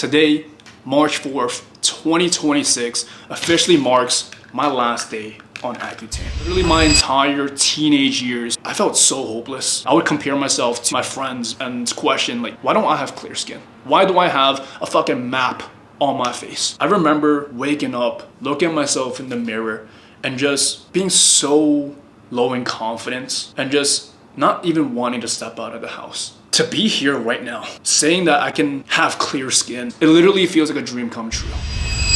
Today, March 4th, 2026, officially marks my last day on Accutane. Literally my entire teenage years, I felt so hopeless. I would compare myself to my friends and question like, why don't I have clear skin? Why do I have a fucking map on my face? I remember waking up, looking at myself in the mirror and just being so low in confidence and just not even wanting to step out of the house. To be here right now, saying that I can have clear skin, it literally feels like a dream come true.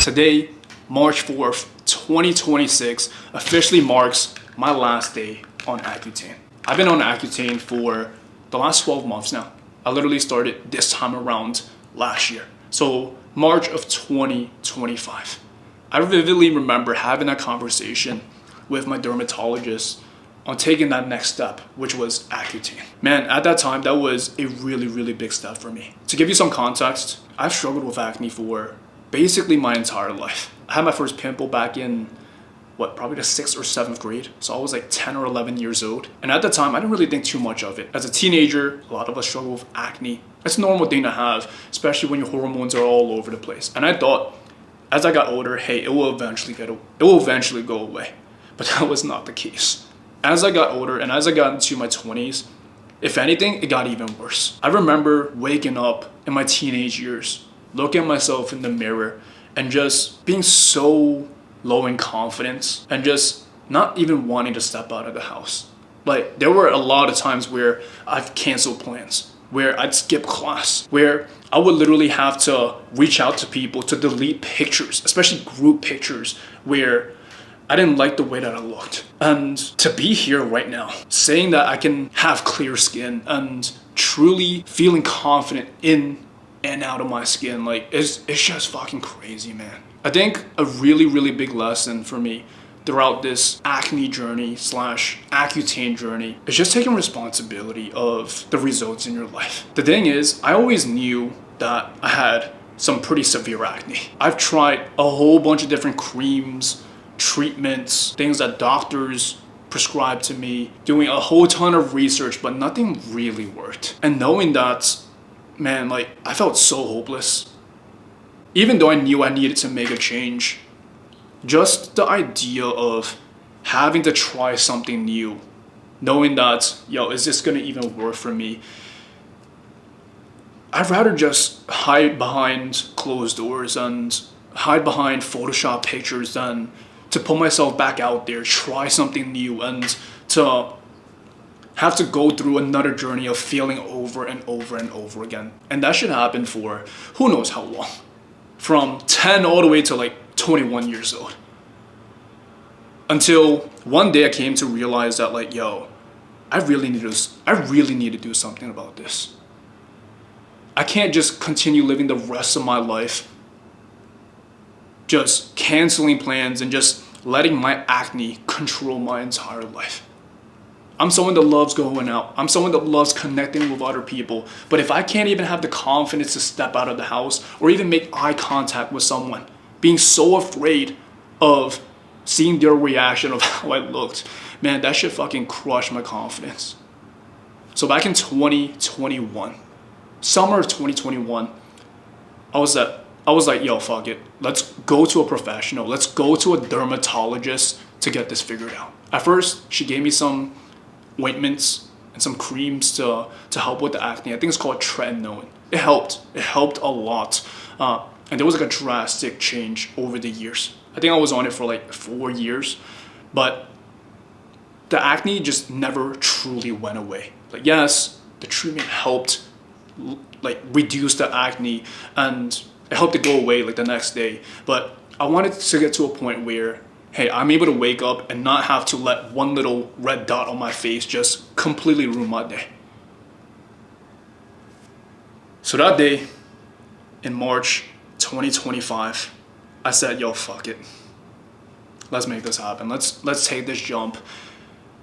Today, March 4th, 2026, officially marks my last day on Accutane. I've been on Accutane for the last 12 months now. I literally started this time around last year. So March of 2025. I vividly remember having that conversation with my dermatologist on taking that next step, which was Accutane. Man, at that time, that was a really big step for me. To give you some context, I've struggled with acne for basically my entire life. I had my first pimple back in, probably the 6th or 7th grade. So I was like 10 or 11 years old. And at the time, I didn't really think too much of it. As a teenager, a lot of us struggle with acne. It's a normal thing to have, especially when your hormones are all over the place. And I thought, as I got older, hey, it will eventually go away. But that was not the case. As I got older and as I got into my 20s, if anything, it got even worse. I remember waking up in my teenage years, looking at myself in the mirror and just being so low in confidence and just not even wanting to step out of the house. Like, there were a lot of times where I've canceled plans, where I'd skip class, where I would literally have to reach out to people to delete pictures, especially group pictures, where I didn't like the way that I looked. And to be here right now, saying that I can have clear skin and truly feeling confident in and out of my skin, like, it's just fucking crazy, man. I think a really big lesson for me throughout this acne journey / Accutane journey is just taking responsibility of the results in your life. The thing is, I always knew that I had some pretty severe acne. I've tried a whole bunch of different creams, treatments, things that doctors prescribed to me, doing a whole ton of research, but nothing really worked. And knowing that, man, like, I felt so hopeless. Even though I knew I needed to make a change, just the idea of having to try something new, knowing that, yo, is this gonna even work for me? I'd rather just hide behind closed doors and hide behind Photoshop pictures than to put myself back out there, try something new, and to have to go through another journey of failing over and over again. And that should happen for who knows how long. From 10 all the way to like 21 years old. Until one day I came to realize that, like, yo, I really need to do something about this. I can't just continue living the rest of my life just canceling plans and just letting my acne control my entire life. I'm someone that loves going out. I'm someone that loves connecting with other people. But if I can't even have the confidence to step out of the house or even make eye contact with someone, being so afraid of seeing their reaction of how I looked, man, that shit fucking crushed my confidence. So back in 2021, summer of 2021, I was like, yo, fuck it. Let's go to a professional. Let's go to a dermatologist to get this figured out. At first, she gave me some ointments and some creams to help with the acne. I think it's called tretinoin. It helped. It helped a lot. And there was like a drastic change over the years. I think I was on it for like 4 years. But the acne just never truly went away. Like, yes, the treatment helped like reduce the acne and it helped it go away like the next day. But I wanted to get to a point where, hey, I'm able to wake up and not have to let one little red dot on my face just completely ruin my day. So that day in March 2025, I said, yo, fuck it. Let's make this happen. Let's take this jump.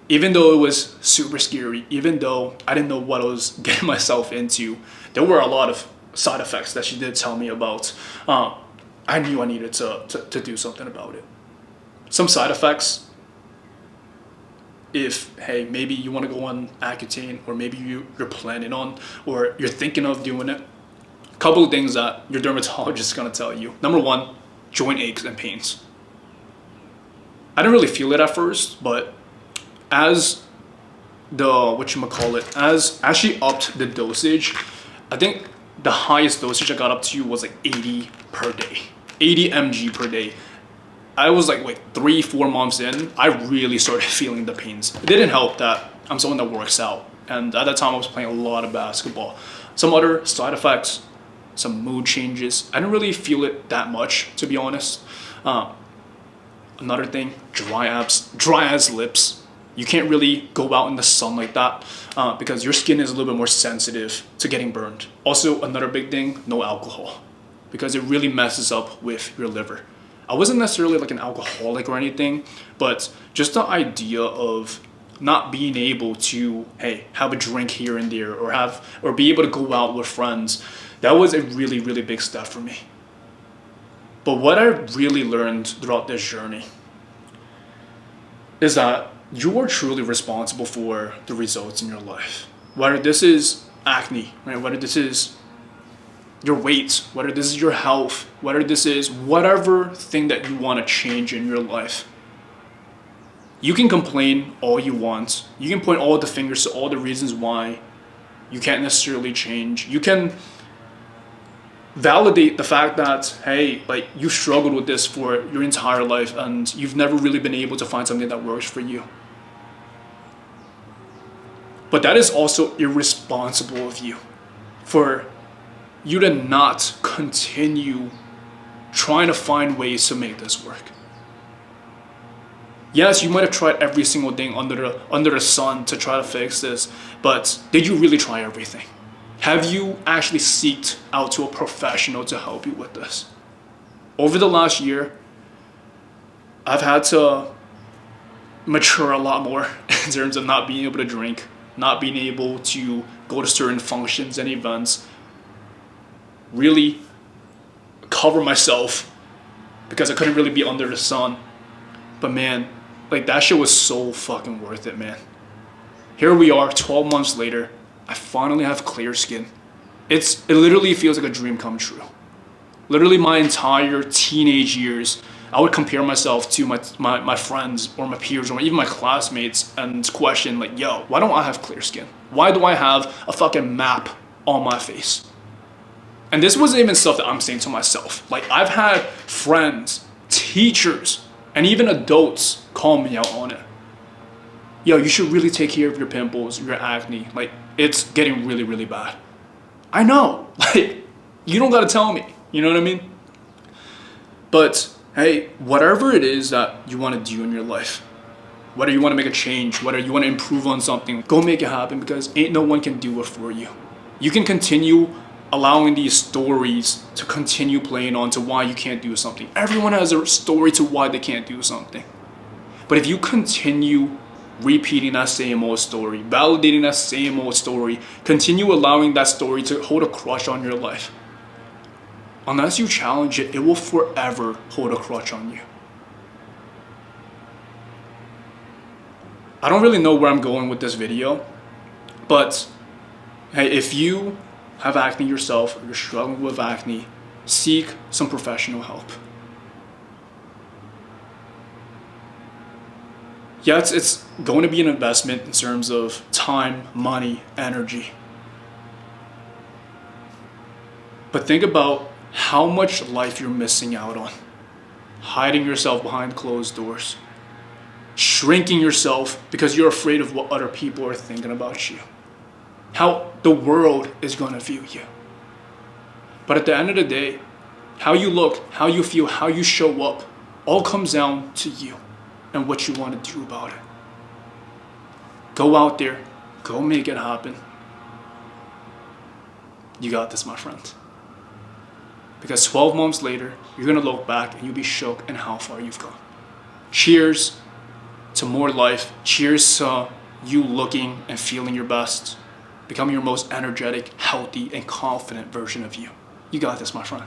Even though it was super scary, even though I didn't know what I was getting myself into, there were a lot of side effects that she did tell me about. I knew I needed to do something about it. Some side effects, if, hey, maybe you want to go on Accutane, or maybe you're planning on, or you're thinking of doing it, Couple of things that your dermatologist is gonna tell you. Number one, joint aches and pains. I didn't really feel it at first, but as as she upped the dosage, I think the highest dosage I got up to was like 80 per day, 80 mg per day. I was like, wait, 3-4 months in, I really started feeling the pains. It didn't help that I'm someone that works out, and at that time I was playing a lot of basketball. Some other side effects, some mood changes. I didn't really feel it that much, to be honest. Another thing, dry as lips. You can't really go out in the sun like that because your skin is a little bit more sensitive to getting burned. Also, another big thing, no alcohol, because it really messes up with your liver. I wasn't necessarily like an alcoholic or anything, but just the idea of not being able to, hey, have a drink here and there, or be able to go out with friends, that was a really, really big step for me. But what I really learned throughout this journey is that you are truly responsible for the results in your life. Whether this is acne, right? Whether this is your weight, whether this is your health, whether this is whatever thing that you want to change in your life. You can complain all you want. You can point all the fingers to all the reasons why you can't necessarily change. You can validate the fact that, hey, like you struggled with this for your entire life and you've never really been able to find something that works for you. But that is also irresponsible of you for you to not continue trying to find ways to make this work. Yes, you might have tried every single thing under the sun to try to fix this, but did you really try everything? Have you actually sought out to a professional to help you with this? Over the last year, I've had to mature a lot more in terms of not being able to drink, not being able to go to certain functions and events, really cover myself because I couldn't really be under the sun. But man, like that shit was so fucking worth it, man. Here we are 12 months later. I finally have clear skin. It literally feels like a dream come true. Literally my entire teenage years, I would compare myself to my friends or my peers or even my classmates and question like, yo, why don't I have clear skin? Why do I have a fucking map on my face? And this wasn't even stuff that I'm saying to myself. Like I've had friends, teachers, and even adults call me out on it. Yo, you should really take care of your pimples, your acne. Like it's getting really, really bad. I know, like you don't gotta tell me, you know what I mean? But hey, whatever it is that you wanna do in your life, whether you wanna make a change, whether you wanna improve on something, go make it happen because ain't no one can do it for you. You can continue allowing these stories to continue playing on to why you can't do something. Everyone has a story to why they can't do something. But if you continue repeating that same old story, validating that same old story, continue allowing that story to hold a crush on your life, unless you challenge it, it will forever hold a crush on you. I don't really know where I'm going with this video, but hey, if you have acne yourself or you're struggling with acne, seek some professional help. Yeah, it's going to be an investment in terms of time, money, energy. But think about how much life you're missing out on. Hiding yourself behind closed doors. Shrinking yourself because you're afraid of what other people are thinking about you. How the world is going to view you. But at the end of the day, how you look, how you feel, how you show up, all comes down to you and what you want to do about it. Go out there, go make it happen. You got this, my friend. Because 12 months later, you're going to look back and you'll be shocked in how far you've gone. Cheers to more life. Cheers to you looking and feeling your best. Becoming your most energetic, healthy, and confident version of you. You got this, my friend.